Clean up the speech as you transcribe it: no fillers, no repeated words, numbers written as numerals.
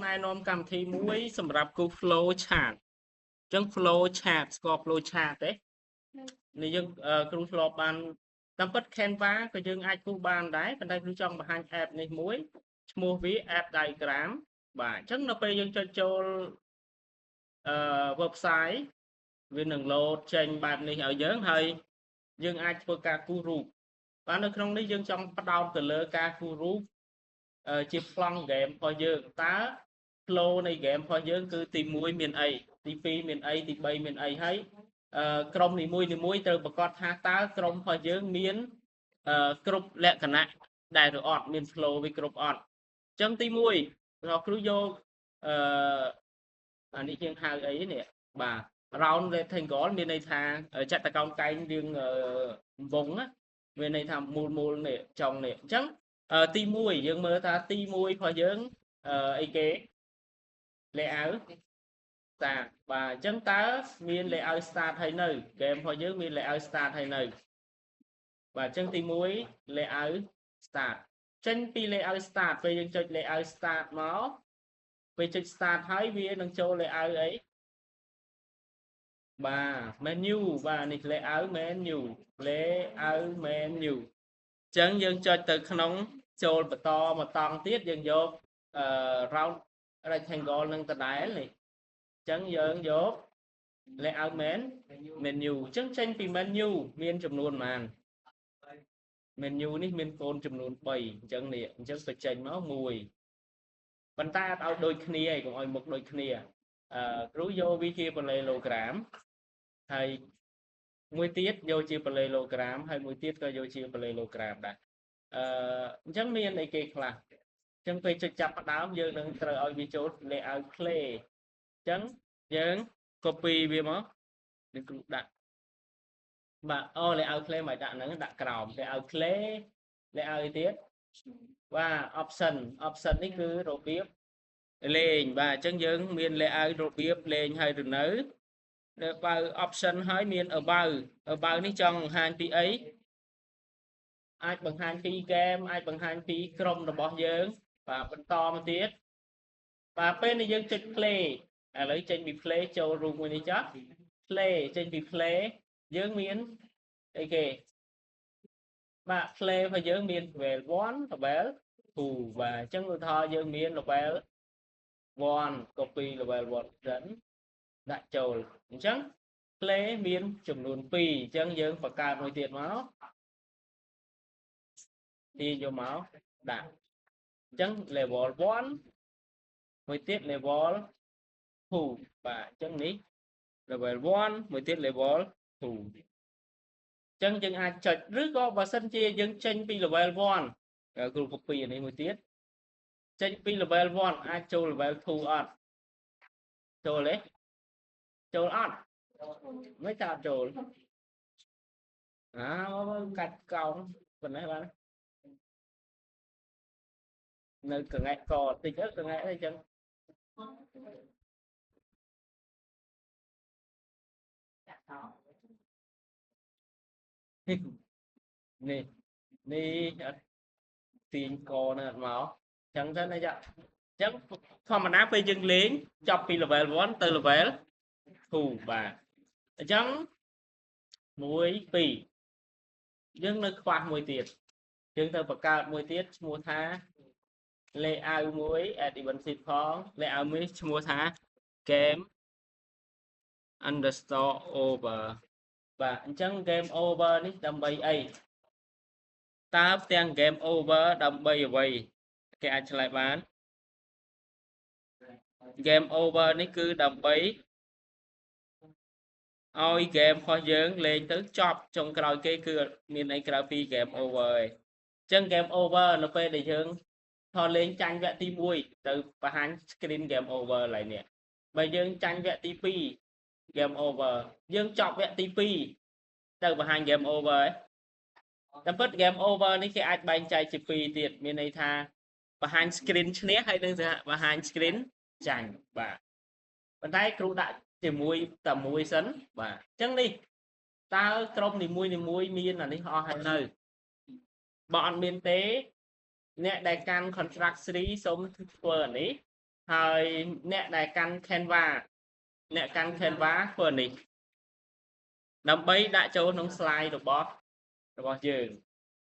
ណែនាំកម្មវិធីមួយសម្រាប់គូ flow chart អញ្ចឹង flow chart ស្គាល់ flow chart ទេនេះយើងគ្រូធ្លាប់បានតាមពិត Canva ក៏យើងអាចគូសបានដែរប៉ុន្តែគ្រូចង់បង្ហាញ app នេះមួយឈ្មោះវា app diagram បាទអញ្ចឹងនៅពេលយើងចុចចូលwebsite វានឹង load ចេញបែបនេះឲ្យយើងហើយយើងអាចធ្វើការគូសរូបបាទនៅក្នុងនេះយើងចង់ផ្ដោតទៅលើការគូសរូបជាប្លង់ game របស់យើងតើ flow នៃ game របស់យើងគឺទី1មានអីទី2មានអីទី3មានអីហើយក្រុមនីមួយត្រូវប្រកាសថាតើក្រុមរបស់យើងមានគ្រប់លក្ខណៈដែលឬអត់មាន flow វាគ្រប់អត់អញ្ចឹងទី1គ្រូយកអានេះយើងហៅអីនេះបាទ round rectangle មានន័យថាចតុកោណកែងរាងវងណាមានន័យថាមូលនេះចុងនេះអញ្ចឹងទី1យើងមើលថាទី1របស់យើងអីគេ layout start បាទអញ្ចឹងតើមាន layout start ហើយនៅ game របស់យើងមាន layout start ហើយនៅបាទអញ្ចឹងទី1 layout start ចេញពី layout start ពេលយើងចុច layout start មកពេលចុច start ហើយវានឹងចូល layout អីបាទ menu បាទនេះ layout menu អញ្ចឹងយើងចុចទៅក្នុងចូលបន្តមកតង់ទៀតយើងយកround rectangle នឹងដដែលនេះអញ្ចឹងយើងយក layout menu អញ្ចឹងចេញពី menu មានចំនួនប៉ុន្មាន menu នេះមានកូនចំនួន3អញ្ចឹងនេះអញ្ចឹងបញ្ចេញមក1ប៉ុន្តែអត់ឲ្យដូចគ្នាឯងកុំឲ្យមុខដូចគ្នាគ្រូយកវាជា parallelogram ហើយមួយទៀតយកជា parallelogram ហើយមួយទៀតក៏យកជា parallelogram ដែរអញ្ចឹងមានអីគេខ្លះអញ្ចឹងពេលចុចចាប់ផ្ដើមយើងនឹងត្រូវឲ្យវាចូល layout clay អញ្ចឹងយើង copy វាមកនឹងគ្រូដាក់បាទអូ layout clay មកដាក់ហ្នឹងដាក់ក្រោម layout clay layout ទៀតបាទ option នេះគឺរបៀបលេងបាទអញ្ចឹងយើងមាន layout របៀបលេងហើយឬនៅបើ option ហើយមាន about នេះចង់បង្ហាញពីអីអាចបង្ហាញពី game អាចបង្ហាញពីក្រុមរបស់យើងបាទបន្តមកទៀតបាទពេលនេះយើងចុច play ឥឡូវចេញពី play ចូលរូបមួយនេះចុះ play ចេញពី play យើងមានអីគេបាទ play របស់យើងមាន level 1 level 2បាទអញ្ចឹងឧទាហរណ៍យើងមាន level 1 copy level 1 then ដាក់ចូលអញ្ចឹង play មានចំនួន2អញ្ចឹងយើងបង្កើតមួយទៀតមកទីយកមកដាក់អញ្ចឹង level 1មួយទៀត level 2បាទអញ្ចឹងនេះ level 1មួយទៀត level 2អញ្ចឹងយើងអាចចុចឬក៏បើសិនជាយើងចេញពី level 1គ្រូ copy អានេះមួយទៀតចេញពី level 1អាចចូល level 2អត់ចូលទេចូលអត់មិនតាចូលកាត់កោងប៉ុណ្ណេះបាទនៅកង្កែកតិចកង្កែអីចឹងនេះទាញកនៅអត់មកចឹងទៅណាចាចឹងធម្មតាពេលយើងលេងចប់ពី level 1ទៅ level 2បាទអញ្ចឹង1 2យើងនៅខ្វះមួយទៀតយើងទៅបង្កើតមួយទៀតឈ្មោះថា layout មួយ add event sheet ផង layout មួយឈ្មោះថា game underscore over បាទអញ្ចឹង game over នេះដើម្បីអីតើផ្ទាំង game over ដើម្បីអ្វីគេអាចឆ្លើយបាន game over នេះគឺដើម្បីឲ្យ game របស់យើងលេងទៅចប់ចុងក្រោយគេគឺមានអីក្រៅពី game over ឯងអញ្ចឹង game over នៅពេលដែលយើងថតលេងចាញ់វគ្គទី1ទៅបង្ហាញ screen game over ឡើយនេះបើយើងចាញ់វគ្គទី2 game over យើងចប់វគ្គទី2ទៅបង្ហាញ game over តែពិត game over នេះគេអាចបែងចែកជា2ទៀតមានន័យថាបង្ហាញ screen ឈ្នះហើយនឹងបង្ហាញ screen ចាញ់បាទប៉ុន្តែគ្រូដាក់ជាមួយតែមួយសិនបាទអញ្ចឹងនេះតើក្រុមនីមួយមានអានេះអស់ហើយនៅបើអត់មានទេអ្នកដែលកាន់ contract 3សូមធ្វើអានេះ ហើយអ្នកដែលកាន់ Canva អ្នកកាន់ Canva ធ្វើនេះដើម្បីដាក់ចូលក្នុង slide របស់យើង